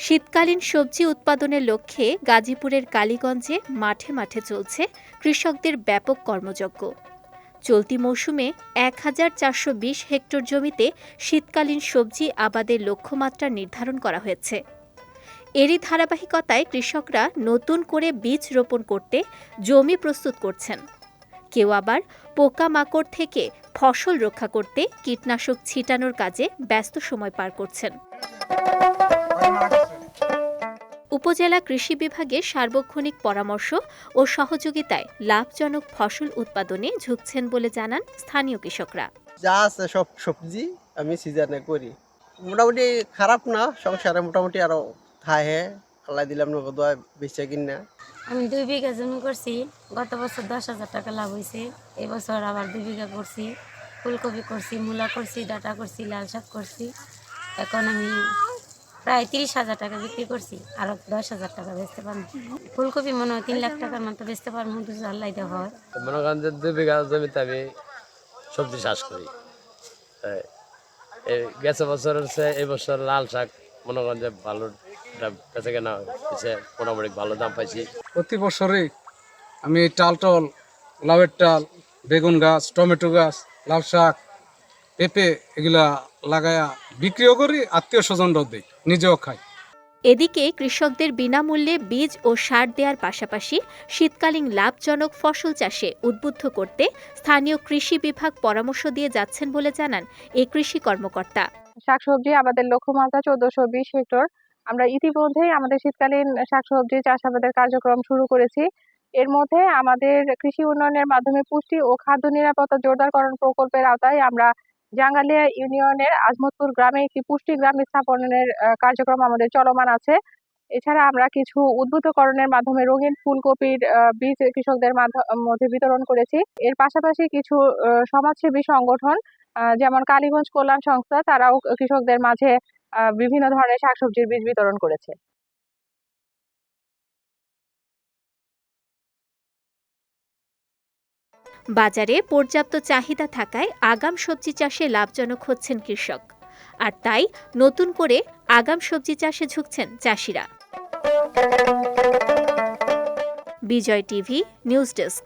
শীতকালীন সবজি উৎপাদনের লক্ষ্যে গাজীপুরের কালীগঞ্জে মাঠে মাঠে চলছে কৃষকদের ব্যাপক কর্মযজ্ঞ। চলতি মৌসুমে ১,৪২০ হেক্টর জমিতে শীতকালীন সবজি আবাদের লক্ষ্যমাত্রা নির্ধারণ করা হয়েছে। এরই ধারাবাহিকতায় কৃষকরা নতুন করে বীজ রোপণ করতে জমি প্রস্তুত করছেন। কেউ আবার পোকামাকড় থেকে ফসল রক্ষা করতে কীটনাশক ছিটানোর কাজে ব্যস্ত সময় পার করছেন। উপজেলা কৃষি বিভাগের সার্বক্ষণিক পরামর্শ ও সহযোগিতায় লাভজনক ফসল উৎপাদনে ঝুঁকছেন বলে জানান স্থানীয় কৃষকরা। যা আছে সব সবজি আমি সিজনে করি, মোটামুটি খারাপ না, সংসারে মোটামুটি আরো খায় আল্লাহ দিলাম নগদ বেচে কিনা। আমি 2 বিঘা জমি করছি, গত বছর 10,000 টাকা লাভ হয়েছে। এবছর আবার 2 বিঘা করছি, ফুলকপি করছি, মূলা করছি, ডাঁটা করছি, লাল শাক করছি। এখন আমি প্রায় 30,000 টাকা বিক্রি করছি, আরো 10,000 টাকা বেচতে পারবো। ফুলকপি মনে হয় 3 লাখ টাকার মতো বেচতে পারবো, আল্লাহ দেওয়া হয়। মনে করেন যে 2 বিঘা জমিতে আমি সবজি চাষ করি। গেছে বছর হচ্ছে এই বছর লাল শাক মনে করেন যে ভালো বেচে কেনা হয়েছে, মোটামুটি ভালো দাম পাইছি। প্রতি বছরই আমি টাল, লাউয়ের টাল, বেগুন গাছ, টমেটো গাছ, লাল শাক, পেঁপে এগুলা লাগায়া বিক্রিও করি, আত্মীয় স্বজনরাও দিই, নিজেও খাই। এদিকে কৃষকদের বিনামূল্যে বীজ ও সার দেওয়ার পাশাপাশি শীতকালীন লাভজনক ফসল চাষে উদ্বুদ্ধ করতে স্থানীয় কৃষি বিভাগ পরামর্শ দিয়ে যাচ্ছেন বলে জানান এই কৃষি কর্মকর্তা। শাকসবজি আবাদের লক্ষ্যমাত্রা 1420 হেক্টর। আমরা ইতিমধ্যেই আমাদের শীতকালীন শাকসবজি চাষাবাদের কার্যক্রম শুরু করেছি। এর মধ্যে আমাদের কৃষি উন্নয়নের মাধ্যমে পুষ্টি ও খাদ্য নিরাপত্তা জোরদারকরণ প্রকল্পের আওতায় আমরা জাঙ্গালিয়া ইউনিয়নের আজমতপুর গ্রামে একটি পুষ্টি গ্রাম স্থাপনের কার্যক্রম আমাদের চলমান আছে। এছাড়া আমরা কিছু উদ্বুদ্ধকরণের মাধ্যমে রঙিন ফুলকপির বীজ কৃষকদের মধ্যে বিতরণ করেছি। এর পাশাপাশি কিছু সমাজসেবী সংগঠন যেমন কালীগঞ্জ কল্যাণ সংস্থা, তারাও কৃষকদের মাঝে বিভিন্ন ধরনের শাকসবজির বীজ বিতরণ করেছে। বাজারে পর্যাপ্ত চাহিদা থাকায় আগাম সবজি চাষে লাভজনক হচ্ছেন কৃষক, আর তাই নতুন করে আগাম সবজি চাষে ঝুঁকছেন চাষিরা। বিজয় টিভি নিউজ ডেস্ক।